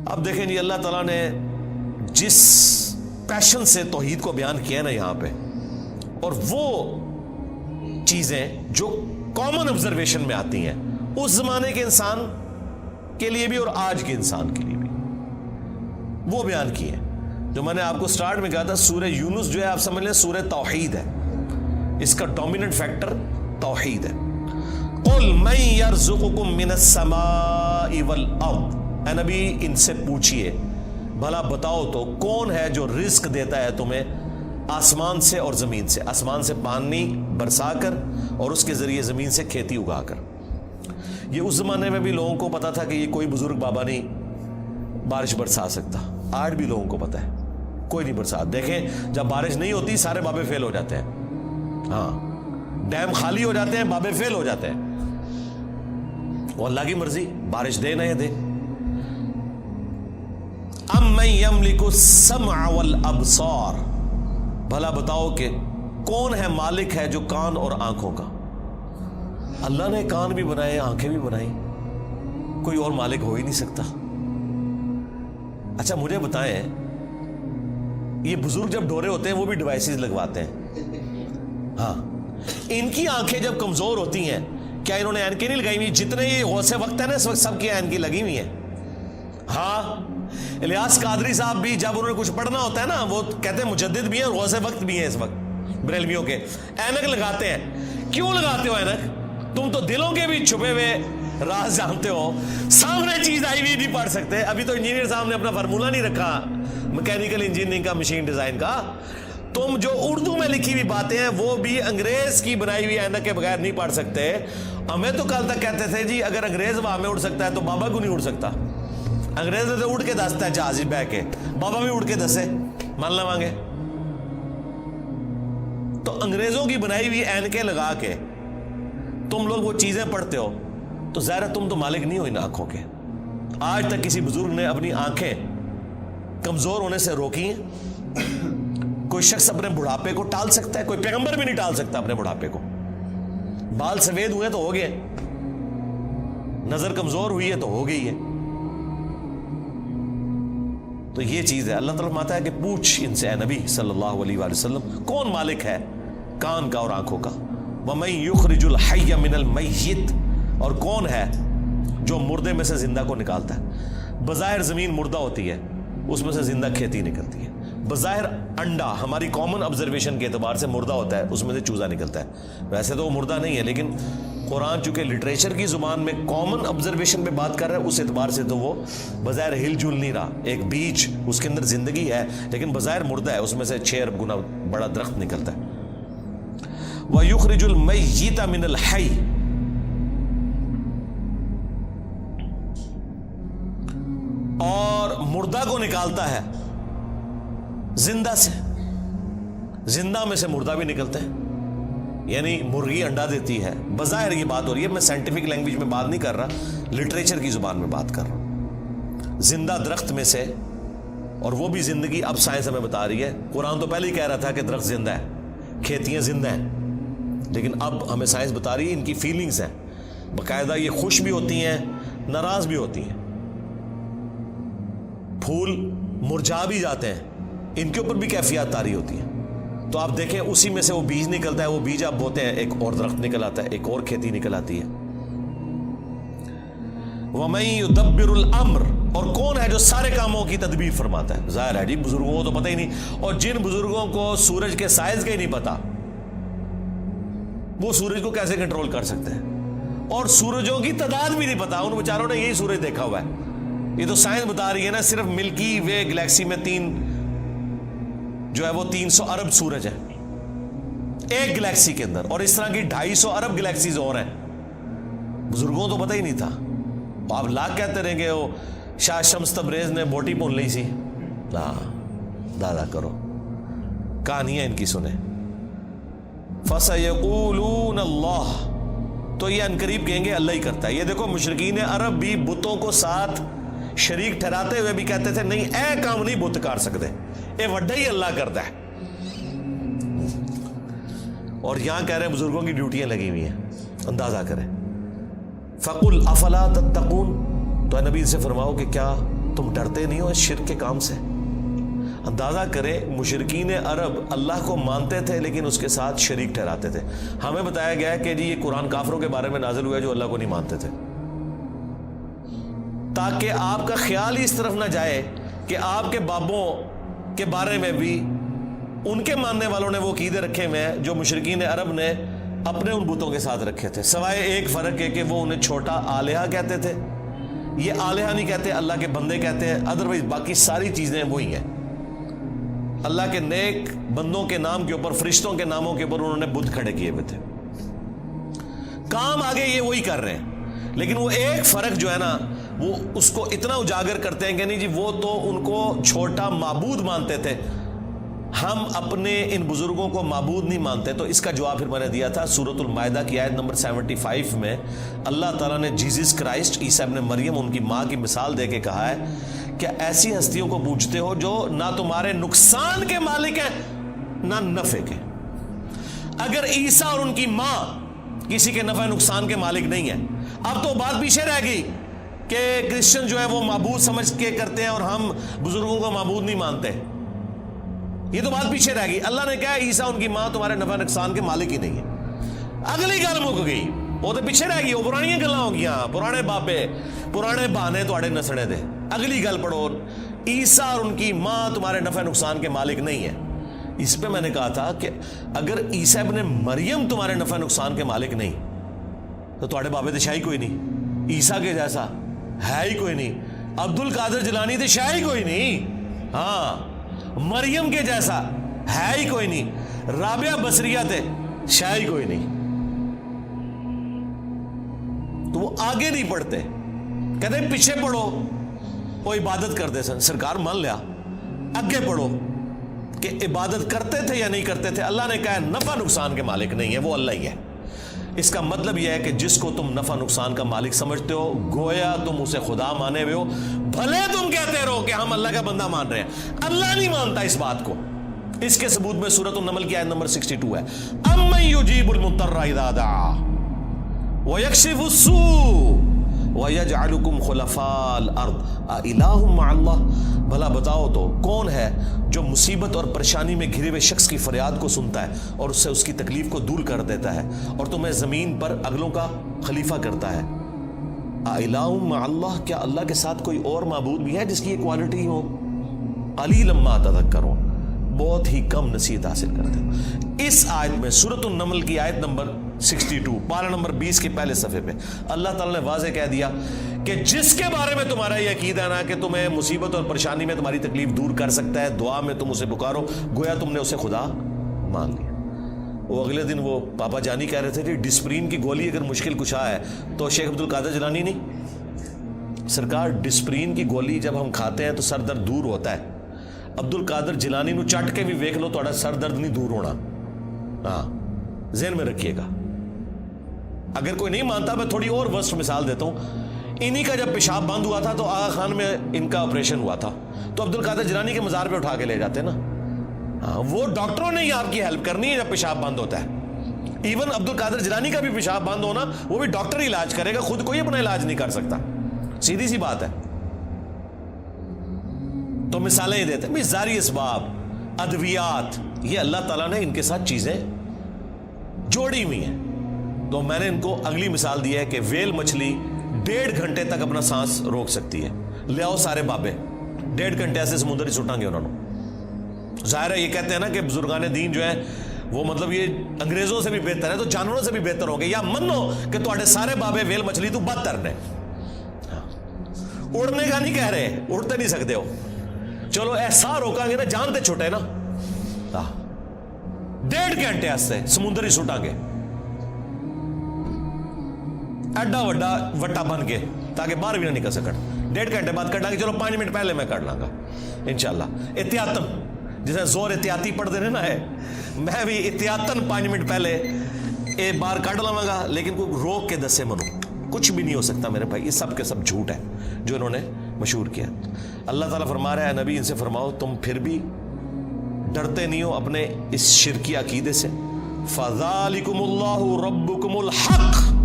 اب دیکھیں جی اللہ تعالیٰ نے جس پیشن سے توحید کو بیان کیا نا یہاں پہ، اور وہ چیزیں جو کامن آبزرویشن میں آتی ہیں اس زمانے کے انسان کے لیے بھی اور آج کے انسان کے لیے بھی، وہ بیان کی ہیں. جو میں نے آپ کو سٹارٹ میں کہا تھا سورہ یونس جو ہے آپ سمجھ لیں سورہ توحید ہے، اس کا ڈومیننٹ فیکٹر توحید ہے. قل من یرزقکم من السماء والارض، اے نبی ان سے پوچھئے بھلا بتاؤ تو کون ہے جو رزق دیتا ہے تمہیں آسمان سے اور زمین سے، آسمان سے پانی برسا کر اور اس کے ذریعے زمین سے کھیتی اگا کر. یہ اس زمانے میں بھی لوگوں کو پتا تھا کہ یہ کوئی بزرگ بابا نہیں بارش برسا سکتا، آج بھی لوگوں کو پتا ہے کوئی نہیں برسا. دیکھیں جب بارش نہیں ہوتی سارے بابے فیل ہو جاتے ہیں، ہاں ڈیم خالی ہو جاتے ہیں، بابے فیل ہو جاتے ہیں. وہ اللہ کی مرضی بارش دے نہ دے. امن یملک السمع والابصار، بھلا بتاؤ کہ کون ہے مالک ہے جو کان اور آنکھوں کا. اللہ نے کان بھی بنائے آنکھیں بھی بنائی، کوئی اور مالک ہو ہی نہیں سکتا. اچھا مجھے بتائیں یہ بزرگ جب ڈورے ہوتے ہیں وہ بھی ڈیوائسز لگواتے ہیں، ہاں ان کی آنکھیں جب کمزور ہوتی ہیں کیا انہوں نے اینکیں نہیں لگائی ہوئی؟ جتنے یہ غوث وقت ہے نا اس وقت سب کی اینکیں لگی ہوئی ہیں. ہاں الیاس قادری صاحب بھی جب انہوں نے کچھ پڑھنا ہوتا ہے نا وہ کہتے ہیں مجدد بھی ہیں اور غوث وقت بھی ہیں اس وقت بریلویوں کے، اینک لگاتے ہیں. کیوں لگاتے ہو اینک؟ تم تو دلوں کے بھی چھپے ہوئے راز جانتے ہو، سامنے چیز آئی ہوئی نہیں پڑھ سکتے. ابھی تو انجینئر صاحب نے اپنا فارمولہ نہیں رکھا میکینیکل انجینئرنگ کا، مشین ڈیزائن کا. تم جو اردو میں لکھی ہوئی باتیں ہیں وہ بھی انگریز کی بنائی ہوئی اینک کے بغیر نہیں پڑھ سکتے. ہمیں تو کل تک کہتے تھے جی اگر انگریز ہوا میں اڑ سکتا ہے تو بابا کیوں نہیں اڑ سکتا؟ انگریز تو اڑ کے دستا ہے جہاز بہ کے، بابا بھی اڑ کے دسے مان لے مانگے. تو انگریزوں کی بنائی ہوئی اینکیں لگا کے تم لوگ وہ چیزیں پڑھتے ہو تو ظاہر ہے تم تو مالک نہیں ہو ان آنکھوں کے. آج تک کسی بزرگ نے اپنی آنکھیں کمزور ہونے سے روکی ہیں؟ کوئی شخص اپنے بڑھاپے کو ٹال سکتا ہے؟ کوئی پیغمبر بھی نہیں ٹال سکتا اپنے بڑھاپے کو. بال سفید ہوئے تو ہو گئے، نظر کمزور ہوئی ہے تو ہو گئی ہے. تو یہ چیز ہے. اللہ تعالیٰ فرماتا ہے کہ پوچھ ان سے اے نبی صلی اللہ علیہ وآلہ وسلم کون مالک ہے کان کا اور آنکھوں کا. وَمَن يُخْرِجُ الْحَيَّ مِنَ الْمَيِّتِ، اور کون ہے جو مردے میں سے زندہ کو نکالتا ہے. بظاہر زمین مردہ ہوتی ہے اس میں سے زندہ کھیتی نکلتی ہے. بظاہر انڈا ہماری کامن آبزرویشن کے اعتبار سے مردہ ہوتا ہے، اس میں سے چوزا نکلتا ہے. ویسے تو وہ مردہ نہیں ہے لیکن قرآن چونکہ لٹریچر کی زبان میں کامن آبزرویشن پہ بات کر رہا ہے اس اعتبار سے تو وہ بظاہر ہل جل نہیں رہا. ایک بیج اس کے اندر زندگی ہے لیکن بظاہر مردہ ہے، اس میں سے 6 ارب گنا بڑا درخت نکلتا ہے. وَيُخْرِجُ الْمَيِّتَ مِنَ الْحَيِّ، اور مردہ کو نکالتا ہے زندہ سے. زندہ میں سے مردہ بھی نکلتا ہے. یعنی مرغی انڈا دیتی ہے، بظاہر یہ بات ہو رہی ہے، میں سائنٹیفک لینگویج میں بات نہیں کر رہا، لٹریچر کی زبان میں بات کر رہا ہوں. زندہ درخت میں سے، اور وہ بھی زندگی اب سائنس ہمیں بتا رہی ہے. قرآن تو پہلے ہی کہہ رہا تھا کہ درخت زندہ ہے، کھیتیاں زندہ ہیں، لیکن اب ہمیں سائنس بتا رہی ہے ان کی فیلنگز ہیں. باقاعدہ یہ خوش بھی ہوتی ہیں ناراض بھی ہوتی ہیں. پھول مرجھا بھی جاتے ہیں، ان کے اوپر بھی کیفیات طاری ہوتی ہیں. تو آپ دیکھیں اسی میں سے وہ بیج نکلتا ہے، وہ بیج آپ بوتے ہیں ایک اور درخت نکل آتا ہے، ایک اور کھیتی نکل آتی ہے. وَمَن يُدَبِّرُ الْأَمْرَ، اور کون ہے جو سارے کاموں کی تدبیر فرماتا ہے. ظاہر ہے جی بزرگوں کو تو پتہ ہی نہیں، اور جن بزرگوں کو سورج کے سائز کا ہی نہیں پتا وہ سورج کو کیسے کنٹرول کر سکتے ہیں، اور سورجوں کی تعداد بھی نہیں پتا. ان بیچاروں نے یہی سورج دیکھا ہوا ہے. یہ تو سائنس بتا رہی ہے نا صرف ملکی وے گلیکسی میں جو ہے وہ 300 ارب سورج ہے ایک گلیکسی کے اندر، اور اس طرح کی 250 ارب گلیکسیز اور ہیں. بزرگوں تو پتہ ہی نہیں تھا. آپ لاکھ کہتے رہیں گے وہ شاہ شمس تبریز نے بوٹی بھون لی سی. دادا کرو کہانیاں ان کی سنیں. فَسَيَقُولُونَ اللَّهُ، تو یہ انقریب کہیں گے اللہ ہی کرتا ہے. یہ دیکھو مشرکین عرب بھی بتوں کو ساتھ شریک ٹھہراتے ہوئے بھی کہتے تھے نہیں اے کام نہیں بت کر سکتے، اے وڈا ہی اللہ کرتا ہے. اور یہاں کہہ رہے ہیں بزرگوں کی ڈیوٹیاں لگی ہوئی ہیں. اندازہ کریں. فَقُلْ أَفَلَا تَتَّقُونَ، تو اے نبی سے فرماؤ کہ کیا تم ڈرتے نہیں ہو اس شرک کے کام سے؟ اندازہ کریں مشرکین عرب اللہ کو مانتے تھے لیکن اس کے ساتھ شریک ٹھہراتے تھے. ہمیں بتایا گیا ہے کہ جی یہ قرآن کافروں کے بارے میں نازل ہوا ہے جو اللہ کو نہیں مانتے تھے، تاکہ آپ کا خیال ہی اس طرف نہ جائے کہ آپ کے بابوں کے بارے میں بھی ان کے ماننے والوں نے وہ عقیدے رکھے ہوئے ہیں جو مشرکین عرب نے اپنے ان بتوں کے ساتھ رکھے تھے، سوائے ایک فرق ہے کہ وہ انہیں چھوٹا آلیہ کہتے تھے. یہ آلیہ نہیں کہتے، اللہ کے بندے کہتے ہیں. ادروائز باقی ساری چیزیں وہی ہیں. اللہ کے نیک بندوں کے نام کے اوپر، فرشتوں کے ناموں کے اوپر انہوں نے بت کھڑے کیے ہوئے تھے. کام آگے یہ وہی کر رہے ہیں، لیکن وہ ایک فرق جو ہے نا وہ اس کو اتنا اجاگر کرتے ہیں کہ نہیں جی وہ تو ان کو چھوٹا معبود مانتے تھے، ہم اپنے ان بزرگوں کو معبود نہیں مانتے. تو اس کا جواب پھر میں نے دیا تھا سورۃ المائدہ کی آیت نمبر 75 میں. اللہ تعالیٰ نے جیزس کرائسٹ عیسیٰ ابن مریم ان کی ماں کی مثال دے کے کہا ہے کہ ایسی ہستیوں کو پوجتے ہو جو نہ تمہارے نقصان کے مالک ہیں نہ نفع کے. اگر عیسیٰ اور ان کی ماں کسی کے نفع نقصان کے مالک نہیں ہیں، اب تو بات پیچھے رہ گئی کہ کرسچن جو ہے وہ معبود سمجھ کے کرتے ہیں اور ہم بزرگوں کو معبود نہیں مانتے. یہ تو بات پیچھے رہ گئی. اللہ نے کہا عیسیٰ ان کی ماں تمہارے نفع نقصان کے مالک ہی نہیں ہے. اگلی گل مک گئی، وہ تو پیچھے رہ گئی، وہ پرانی گلاں ہو گیا، پرانے بابے پرانے بہانے تواڈے نسنے دے. اگلی گل پڑھو، عیسیٰ اور ان کی ماں تمہارے نفع نقصان کے مالک نہیں ہے. اس پہ میں نے کہا تھا کہ اگر عیسیٰ ابن مریم تمہارے نفع نقصان کے مالک نہیں تو تواڈے بابے تے شاہی کوئی نہیں، عیسیٰ کے جیسا ہے ہی کوئی نہیں، عبد القادر جیلانی تے شاہی کوئی نہیں، ہاں مریم کے جیسا ہے ہی کوئی نہیں، رابعہ بصریہ تے شاہی کوئی نہیں. تو وہ آگے نہیں پڑھتے، کہتے پیچھے پڑھو، وہ عبادت کرتے سن. سرکار مان لیا، آگے پڑھو کہ عبادت کرتے تھے یا نہیں کرتے تھے. اللہ نے کہا نفع نقصان کے مالک نہیں ہے، وہ اللہ ہی ہے. اس کا مطلب یہ ہے کہ جس کو تم نفع نقصان کا مالک سمجھتے ہو گویا تم اسے خدا مانے ہوئے ہو، بھلے تم کہتے رہو کہ ہم اللہ کا بندہ مان رہے ہیں، اللہ نہیں مانتا اس بات کو. اس کے ثبوت میں سورۃ النمل کی آیت نمبر 62 ہے. امن یجیب المضطر اذا دعا ویکشف السوء وَيَجْعَلُكُمْ خُلَفَاءَ الْأَرْضِ أَإِلَٰهٌ مَّعَ اللَّهِ. بھلا بتاؤ تو کون ہے جو مصیبت اور پریشانی میں گھرے ہوئے شخص کی فریاد کو سنتا ہے اور اس سے اس کی تکلیف کو دور کر دیتا ہے اور تمہیں زمین پر اگلوں کا خلیفہ کرتا ہے. أَإِلَٰهٌ مَّعَ اللَّهِ، کیا اللہ کے ساتھ کوئی اور معبود بھی ہے جس کی یہ کوالٹی ہو؟ قَلِيلًا مَّا تَذَكَّرُونَ، بہت ہی کم نصیحت حاصل کرتے ہیں. اس آیت میں سورۃ النمل کی آیت نمبر 62 پارہ نمبر 20 کے پہلے صفحے پہ اللہ تعالیٰ نے واضح کہہ دیا کہ جس کے بارے میں تمہارا یہ عقیدہ ہے نا کہ تمہیں مصیبت اور پریشانی میں تمہاری تکلیف دور کر سکتا ہے، دعا میں تم اسے پکارو گویا تم نے اسے خدا مان لیا. وہ اگلے دن وہ پاپا جانی کہہ رہے تھے کہ ڈسپرین کی گولی اگر مشکل کشا ہے تو شیخ عبد القادر جیلانی نہیں. سرکار ڈسپرین کی گولی جب ہم کھاتے ہیں تو سر درد دور ہوتا ہے. عبد القادر جیلانی نو چٹ کے بھی ویکھ لو تھوڑا سر درد نہیں دور ہونا. ہاں ذہن میں رکھیے گا. اگر کوئی نہیں مانتا میں تھوڑی اور ورسٹ مثال دیتا ہوں. انہی کا جب پیشاب بند ہوا تھا تو آغا خان میں ان کا آپریشن ہوا تھا تو عبد القادر جیلانی کے مزار پہ اٹھا کے لے جاتے نا. ہاں وہ ڈاکٹروں نے ہی آپ کی ہیلپ کرنی ہے جب پیشاب بند ہوتا ہے. ایون عبد القادر جیلانی کا بھی پیشاب بند ہونا وہ بھی ڈاکٹر ہی علاج کرے گا، خود کوئی اپنا علاج نہیں کر سکتا. سیدھی سی بات ہے. تو مثالیں ہی دیتے ہیں ظاہری اسباب، ادویات، یہ اللہ تعالیٰ نے ان کے ساتھ چیزیں جوڑی ہوئی ہیں. تو میں نے ان کو اگلی مثال دی ہے کہ ویل مچھلی 1.5 گھنٹے تک اپنا سانس روک سکتی ہے. لے آؤ سارے بابے 1.5 گھنٹے ایسے سمندر ہی سٹاں گے انہوں نے. ظاہر ہے یہ کہتے ہیں نا کہ بزرگان دین جو ہیں وہ مطلب یہ انگریزوں سے بھی بہتر ہے تو جانوروں سے بھی بہتر ہوں گے، یا منو کہ تواڈے سارے بابے ویل مچھلی تو بدتر نے. اڑنے کا نہیں کہہ رہے، اڑتے نہیں سکتے ہو، چلو ایسا روکا گے نا جان تے چھوٹے نا. 1.5 گھنٹے ایسے سمندر ہی سٹاں گے ایڈا وڈا وٹا بن کے تاکہ باہر بھی نہ نکل سکن. 1.5 گھنٹے بعد کٹا گے، چلو 5 منٹ پہلے میں کر لاں گا انشاءاللہ. احتیاطاً جیسے زور احتیاطی پڑھ دے رہے نا ہے، میں بھی احتیاطاً 5 منٹ پہلے ایک بار کٹ لواں گا، لیکن کوئی روک کے دسے منو کچھ بھی نہیں ہو سکتا میرے بھائی. یہ سب کے سب جھوٹ ہے جو انہوں نے مشہور کیا. اللہ تعالیٰ فرما رہا ہے نبی ان سے فرماؤ تم پھر بھی ڈرتے نہیں ہو اپنے اس شرکی عقیدے سے. فَذَلِكُمُ اللَّهُ رَبُّكُمُ الْحَقِّ،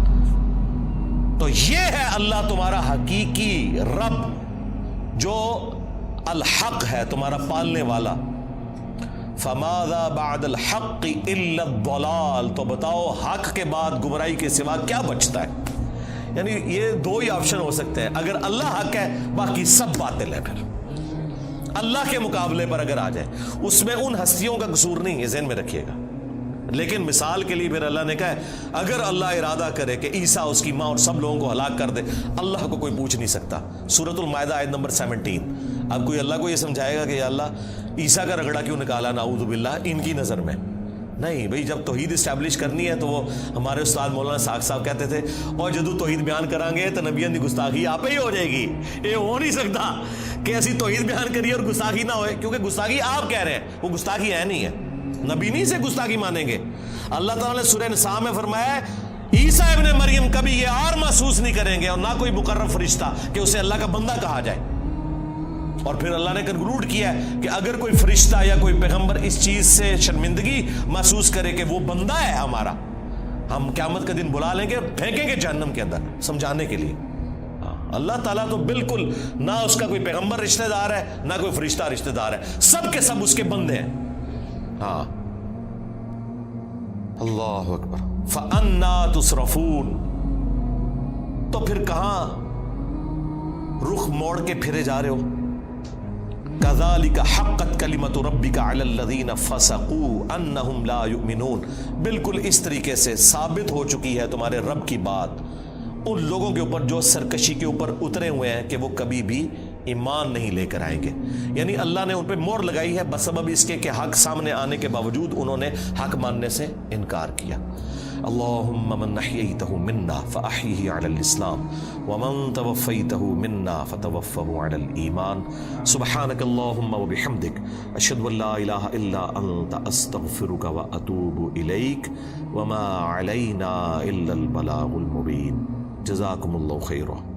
تو یہ ہے اللہ تمہارا حقیقی رب. جو الحق ہے تمہارا پالنے والا، فماذا بعد الحق الا الضلال، تو بتاؤ حق کے بعد گمراہی کے سوا کیا بچتا ہے؟ یعنی یہ دو ہی آپشن ہو سکتے ہیں، اگر اللہ حق ہے باقی سب باطل ہے، پھر اللہ کے مقابلے پر اگر آ جائے اس میں ان ہستیوں کا قصور نہیں ہے، ذہن میں رکھیے گا۔ لیکن مثال کے لیے پھر اللہ نے کہا ہے اگر اللہ ارادہ کرے کہ عیسیٰ اس کی ماں اور سب لوگوں کو ہلاک کر دے، اللہ کو کوئی پوچھ نہیں سکتا۔ سورۃ المائدہ آیت نمبر 17۔ اب کوئی اللہ کو یہ سمجھائے گا کہ یا اللہ عیسیٰ کا رگڑا کیوں نکالا نعوذ باللہ ان کی نظر میں؟ نہیں بھئی، جب توحید اسٹیبلش کرنی ہے تو وہ ہمارے استاد مولانا ساق صاحب کہتے تھے اور جدو توحید بیان کریں گے تو نبیان دی گستاخی آپ ہی ہو جائے گی۔ یہ ہو نہیں سکتا کہ ایسی توحید بیان کریے اور گستاخی نہ ہوئے، کیونکہ گستاخی آپ کہہ رہے ہیں، وہ گستاخی ہے نہیں ہے، نبی نہیں سے گستاخی مانیں گے۔ اللہ تعالیٰ نے سورہ نساء میں فرمایا ہے عیسیٰ ابن مریم کبھی یہ اور محسوس نہیں کریں گے اور نہ کوئی مقرب فرشتہ کہ اسے اللہ کا بندہ کہا جائے۔ اور پھر اللہ نے کنکلوڈ کیا ہے کہ اگر کوئی فرشتہ یا کوئی پیغمبر اس چیز سے شرمندگی محسوس کرے کہ وہ بندہ ہے ہمارا، ہم قیامت کا دن بلا لیں گے، پھینکیں گے جہنم کے اندر سمجھانے کے لیے۔ اللہ تعالیٰ تو بالکل نہ اس کا کوئی پیغمبر رشتہ دار ہے نہ کوئی فرشتہ رشتہ دار ہے، سب کے سب اس کے بندے ہیں۔ ہاں، اللہ اکبر۔ فَأَنَّا تُصْرَفُونَ، تو پھر کہاں رخ موڑ کے پھرے جا رہے ہو؟ كَذَلِكَ حَقَّتْ كَلِمَةُ رَبِّكَ عَلَى الَّذِينَ فَسَقُوا أَنَّهُمْ لَا يُؤْمِنُونَ، بالکل اس طریقے سے ثابت ہو چکی ہے تمہارے رب کی بات ان لوگوں کے اوپر جو سرکشی کے اوپر اترے ہوئے ہیں کہ وہ کبھی بھی ایمان نہیں لے کر آئیں گے۔ یعنی اللہ نے ان پہ مہر لگائی ہے بسبب اس کے کہ حق سامنے آنے کے باوجود انہوں نے حق ماننے سے انکار کیا۔ اللہم من احییتہ منا فاحیہ علی الاسلام ومن توفیتہ منا فتوفہ علی الایمان۔ سبحانک اللہم وبحمدک اشہد ان لا الہ الا انت استغفرک واتوب الیک وما علینا الا البلاغ المبین۔ جزاکم اللہ خیرہ۔